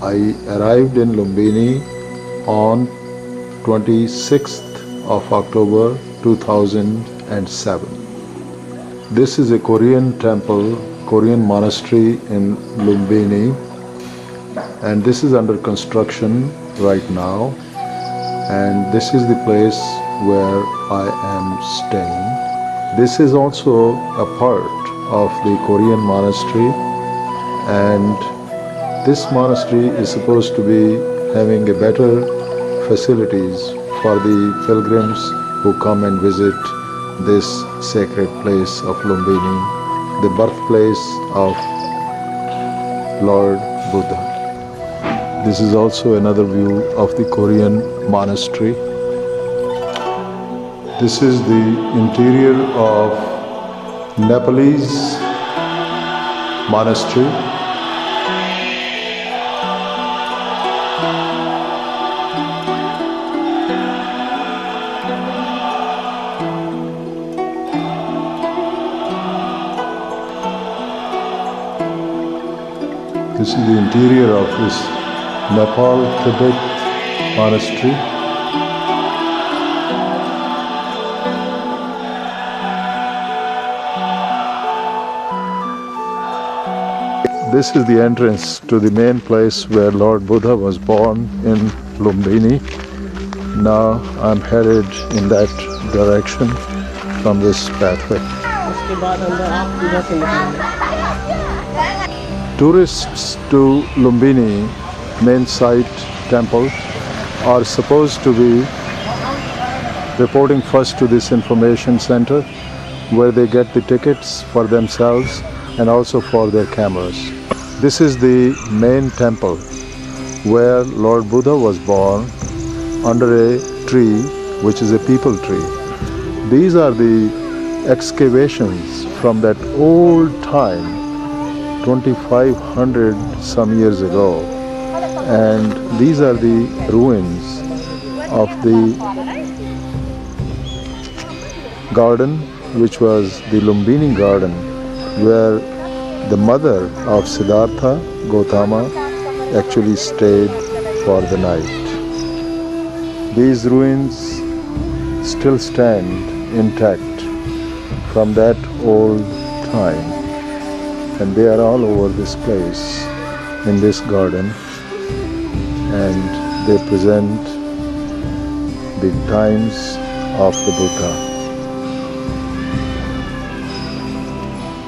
I arrived in Lumbini on 26th of October 2007. This is a Korean temple, Korean monastery in Lumbini, and this is under construction right now, and this is the place where I am staying. This is also a part of the Korean monastery, and this monastery is supposed to be having a better facilities for the pilgrims who come and visit this sacred place of Lumbini, the birthplace of Lord Buddha. This is also another view of the Korean monastery. This is the interior of Nepalese monastery. This is the interior of this Nepal Tibet monastery. This is the entrance to the main place where Lord Buddha was born in Lumbini. Now I'm headed in that direction from this pathway. Tourists to Lumbini main site temple are supposed to be reporting first to this information center where they get the tickets for themselves and also for their cameras. This is the main temple where Lord Buddha was born under a tree which is a peepal tree. These are the excavations from that old time, 2500 some years ago, and these are the ruins of the garden which was the Lumbini garden where the mother of Siddhartha Gautama actually stayed for the night. These ruins still stand intact from that old time, and they are all over this place in this garden, and they present the times of the Buddha.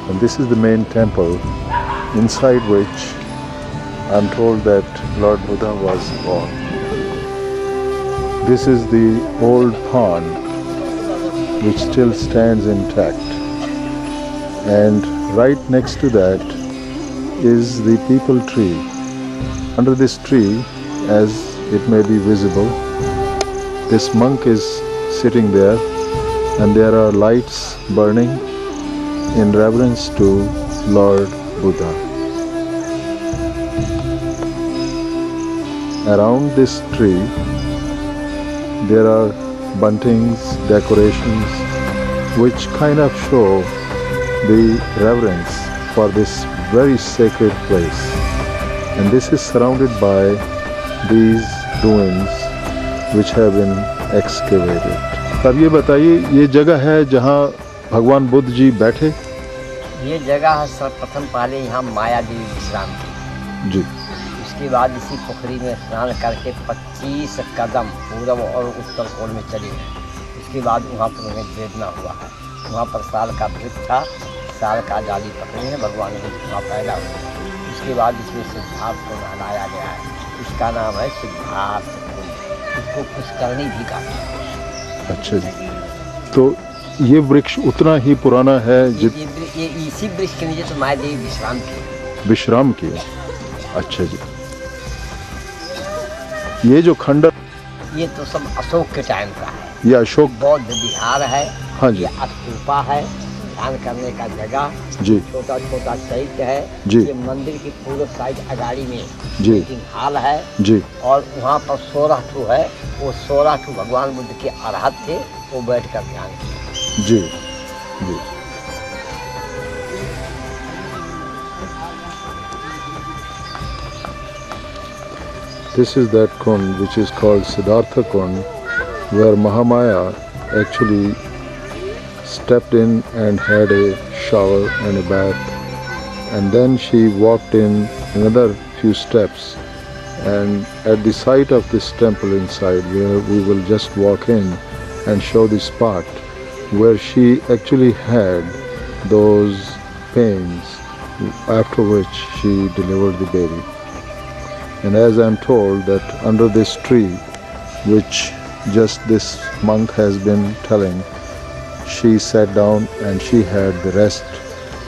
And this is the main temple inside which I'm told that Lord Buddha was born. This is the old pond which still stands intact, and right next to that is the peepal tree. Under this tree, as it may be visible, this monk is sitting there, and there are lights burning in reverence to Lord Buddha. Around this tree, there are buntings, decorations, which kind of show the reverence for this very sacred place. And this is surrounded by these ruins which have been excavated. अब ये बताइए, ये जगह है जहाँ भगवान बुद्ध जी बैठे? ये जगह है सर्वप्रथम पहले यहाँ माया देवी विश्राम की जी। उसके बाद इसी पोखरी में स्नान करके 25 कदम पूर्व और उत्तर कोण में चले गए। उसके बाद वहाँ पर उन्हें वेदना हुआ है। वहाँ पर साल का वृक्ष था, साल का जाली पकड़े हैं, भगवान बुद्ध वहाँ पैदा हुए। उसके बाद इसमें सिद्धार्थ को नहलाया गया है। इसका नाम है सिद्धार्थ कुंड। इसको पुष्करणी भी कहते हैं। अच्छा जी। तो ये वृक्ष उतना ही पुराना है ये इसी वृक्ष के नीचे तो माया देवी विश्राम की। अच्छा जी। ये जो खंडर, ये तो सब अशोक के टाइम का है। ये अशोक बौद्ध विहार है। हाँ जी। ये स्तूपा है, ध्यान करने का जगह जी। छोटा छोटा चैत्य है जी। ये मंदिर की पूर्व साइड अगाड़ी में जी मीटिंग हॉल है जी। और वहाँ पर 16 ठू है। वो 16 ठू भगवान बुद्ध के अरहत थे, वो बैठ कर ध्यान किया जी जी। This is that kund which is called Siddhartha Kund, where Mahamaya actually stepped in and had a shower and a bath, and then she walked in another few steps, and at the site of this temple inside, where we will just walk in and show the spot where she actually had those pains, after which she delivered the baby. And as I'm told that under this tree, which just this monk has been telling, she sat down and she had the rest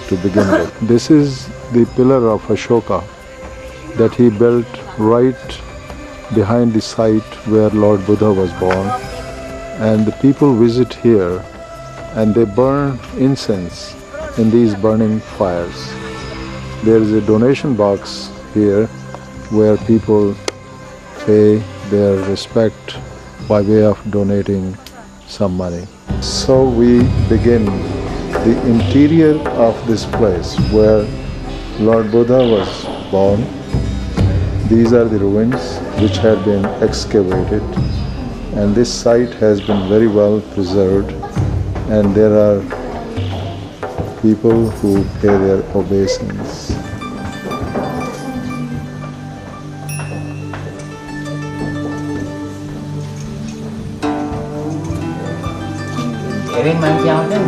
to begin with. This is the pillar of Ashoka that he built right behind the site where Lord Buddha was born. And the people visit here and they burn incense in these burning fires. There is a donation box here where people pay their respect by way of donating some money. So we begin the interior of this place where Lord Buddha was born. These are the ruins which had been excavated, and this site has been very well preserved, and there are people who pay their obeisance.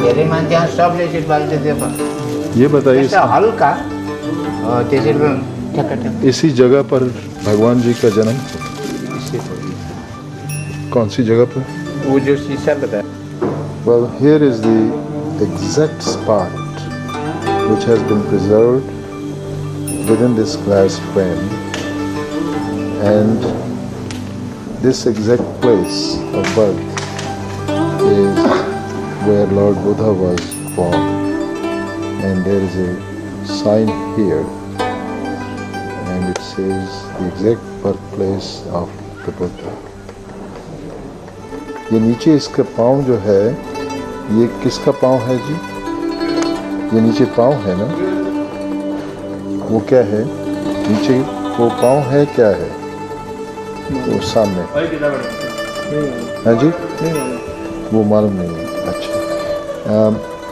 मेरे मानते हैं सब जैसे डालते थे ये बताइए, हल्का जैसे इसी जगह पर भगवान जी का जन्म कौन सी जगह पर? वो जो शीशा बताया. Well, here is the exact spot which has been preserved within this glass frame, and this exact place of birth is where Lord Buddha was born, and there is a sign here and it says the exact birthplace of the Buddha. ये नीचे इसका पाँव जो है, ये किसका पाँव है जी? ये नीचे पाँव है ना? वो क्या है? नीचे वो पाँव है, क्या है? वो सामने है जी? वो मालूम नहीं है. अच्छा.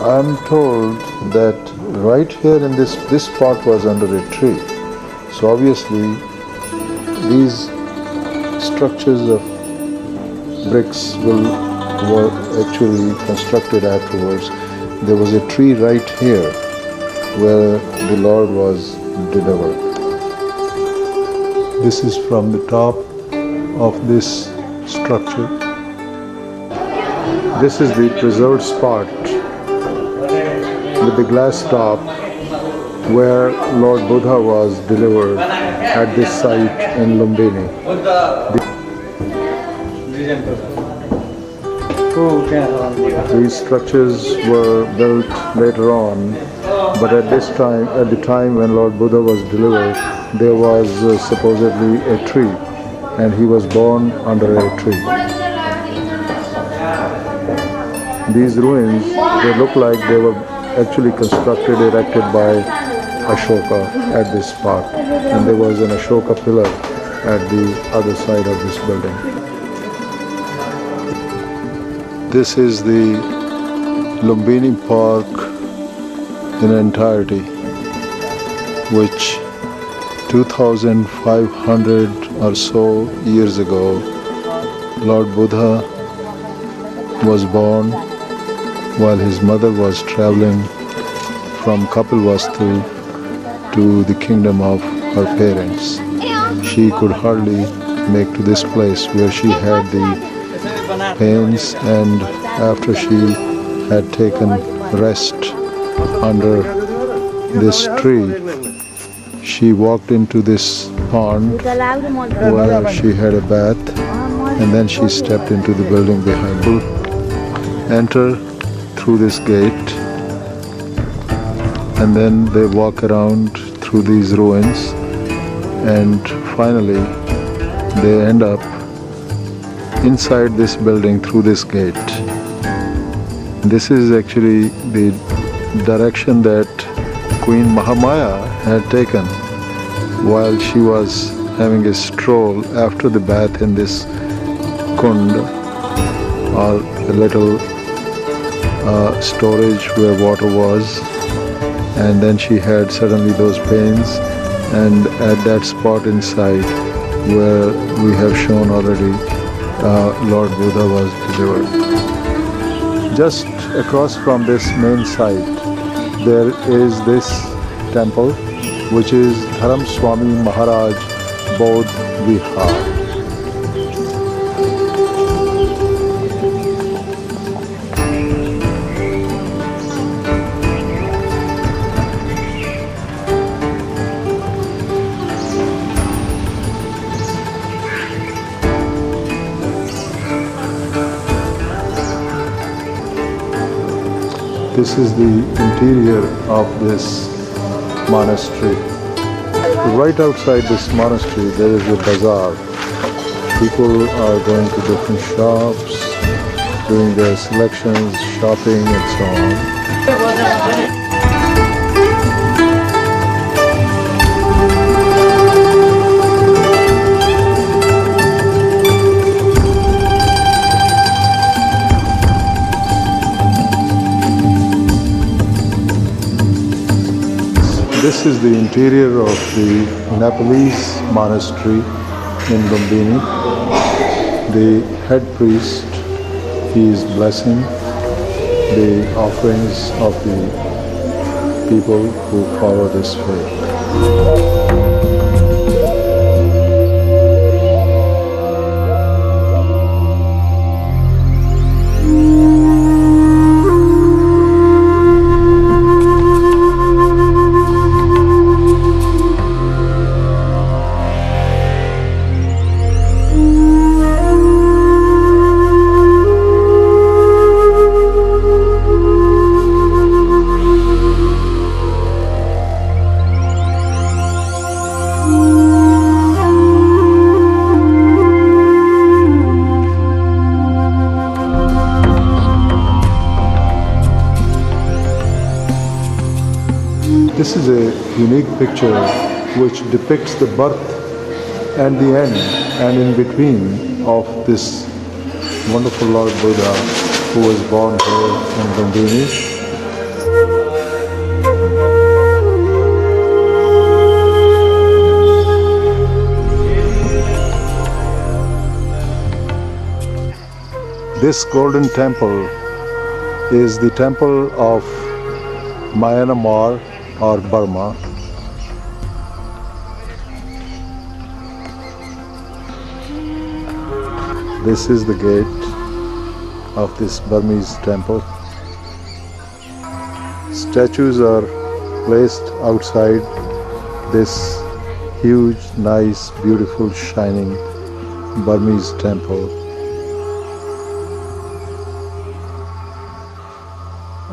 I'm told that right here in this spot was under a tree. So obviously these structures of bricks were actually constructed afterwards. There was a tree right here where the Lord was delivered. This is from the top of this structure. This is the preserved spot with the glass top where Lord Buddha was delivered at this site in Lumbini. These structures were built later on, but at the time when Lord Buddha was delivered, there was supposedly a tree, and he was born under a tree. These ruins, they look like they were actually erected by Ashoka at this spot, and there was an Ashoka pillar at the other side of this building. This is the Lumbini Park in entirety, which 2,500 or so years ago, Lord Buddha was born while his mother was traveling from Kapilvastu to the kingdom of her parents. She could hardly make to this place where she had the pains, and after she had taken rest under this tree, she walked into this pond where she had a bath, and then she stepped into the building behind her. Enter through this gate, and then they walk around through these ruins, and finally they end up inside this building through this gate. This is actually the direction that Queen Mahamaya had taken while she was having a stroll after the bath in this kund, or the little storage where water was, and then she had suddenly those pains, and at that spot inside where we have shown already, Lord Buddha was delivered. Just across from this main site there is this temple, which is Dharam Swami Maharaj Bodh Vihar. This is the interior of this monastery. Right outside this monastery there is a bazaar. People are going to different shops, doing their selections, shopping and so on. This is the interior of the Nepalese monastery in Lumbini. The head priest, he is blessing the offerings of the people who follow this faith. This is a unique picture which depicts the birth and the end and in between of this wonderful Lord Buddha who was born here in Lumbini. This golden temple is the temple of Myanmar or Burma. This is the gate of this Burmese temple. Statues are placed outside this huge, nice, beautiful, shining Burmese temple.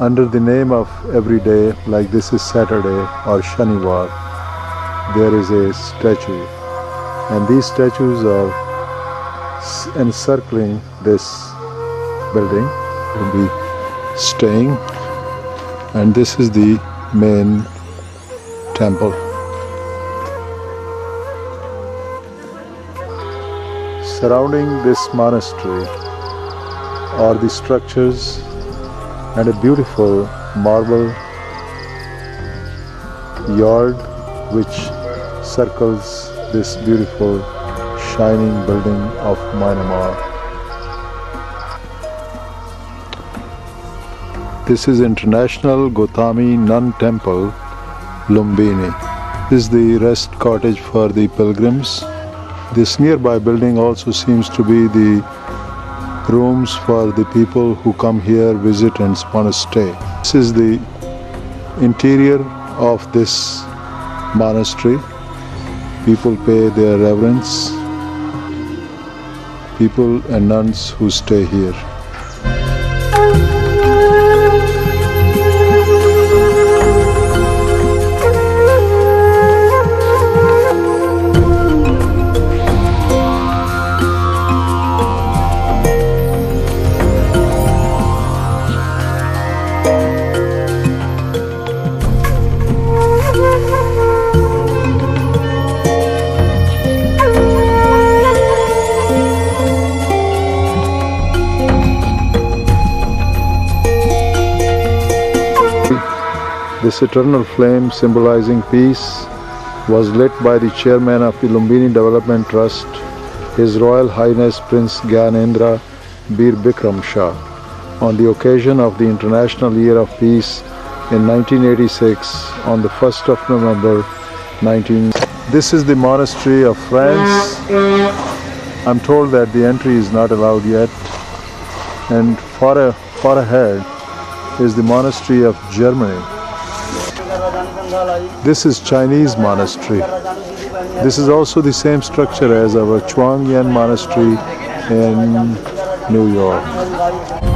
Under the name of every day, like this is Saturday or Shanivar, there is a statue, and these statues are encircling this building. We'll be staying, and this is the main temple. Surrounding this monastery are the structures and a beautiful marble yard which circles this beautiful shining building of Myanmar. This is International Gautami Nun Temple, Lumbini. This is the rest cottage for the pilgrims. This nearby building also seems to be the rooms for the people who come here, visit and want to stay. This is the interior of this monastery. People pay their reverence. People and nuns who stay here. This eternal flame symbolizing peace was lit by the chairman of the Lumbini Development Trust, His Royal Highness Prince Gyanendra Bir Bikram Shah, on the occasion of the International Year of Peace in 1986 on the 1st of November 19. This is the monastery of France. I'm told that the entry is not allowed yet. And far ahead is the monastery of Germany. This is Chinese monastery. This is also the same structure as our Chuang Yen monastery in New York.